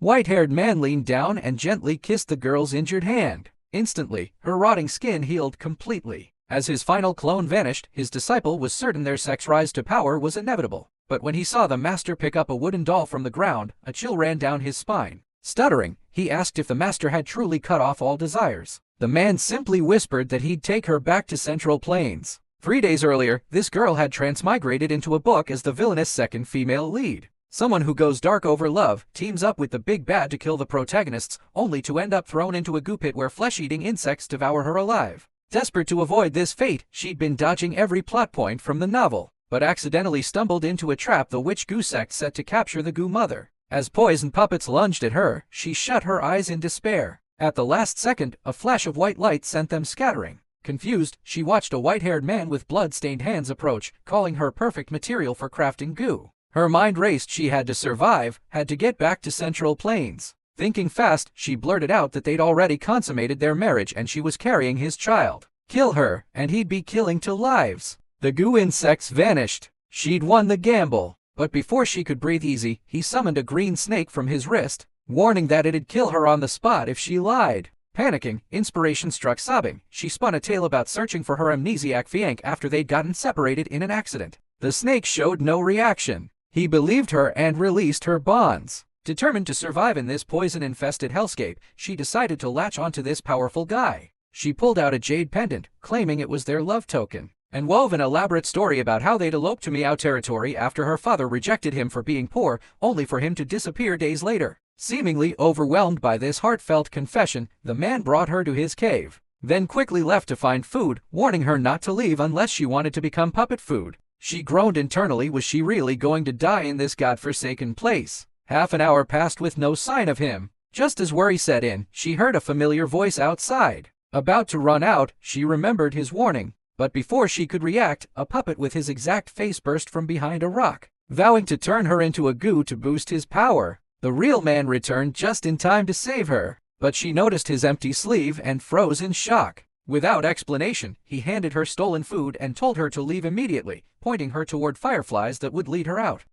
White-haired man leaned down and gently kissed the girl's injured hand. Instantly, her rotting skin healed completely. As his final clone vanished, his disciple was certain their sex rise to power was inevitable. But when he saw the master pick up a wooden doll from the ground, a chill ran down his spine. Stuttering, he asked if the master had truly cut off all desires. The man simply whispered that he'd take her back to Central Plains. 3 days earlier, this girl had transmigrated into a book as the villainous second female lead. Someone who goes dark over love, teams up with the big bad to kill the protagonists, only to end up thrown into a goo pit where flesh-eating insects devour her alive. Desperate to avoid this fate, she'd been dodging every plot point from the novel, but accidentally stumbled into a trap the witch goo sect set to capture the goo mother. As poison puppets lunged at her, she shut her eyes in despair. At the last second, a flash of white light sent them scattering. Confused, she watched a white-haired man with blood-stained hands approach, calling her perfect material for crafting goo. Her mind raced. She had to survive, had to get back to Central Plains. Thinking fast, she blurted out that they'd already consummated their marriage and she was carrying his child. Kill her, and he'd be killing 2 lives. The goo insects vanished. She'd won the gamble. But before she could breathe easy, he summoned a green snake from his wrist, warning that it'd kill her on the spot if she lied. Panicking, inspiration struck. Sobbing, she spun a tale about searching for her amnesiac fiancé after they'd gotten separated in an accident. The snake showed no reaction. He believed her and released her bonds. Determined to survive in this poison-infested hellscape, she decided to latch onto this powerful guy. She pulled out a jade pendant, claiming it was their love token, and wove an elaborate story about how they'd eloped to Meow territory after her father rejected him for being poor, only for him to disappear days later. Seemingly overwhelmed by this heartfelt confession, the man brought her to his cave, then quickly left to find food, warning her not to leave unless she wanted to become puppet food. She groaned internally. Was she really going to die in this godforsaken place? Half an hour passed with no sign of him. Just as worry set in, she heard a familiar voice outside. About to run out, she remembered his warning. But before she could react, a puppet with his exact face burst from behind a rock, vowing to turn her into a goo to boost his power. The real man returned just in time to save her, but she noticed his empty sleeve and froze in shock. Without explanation, he handed her stolen food and told her to leave immediately, pointing her toward fireflies that would lead her out.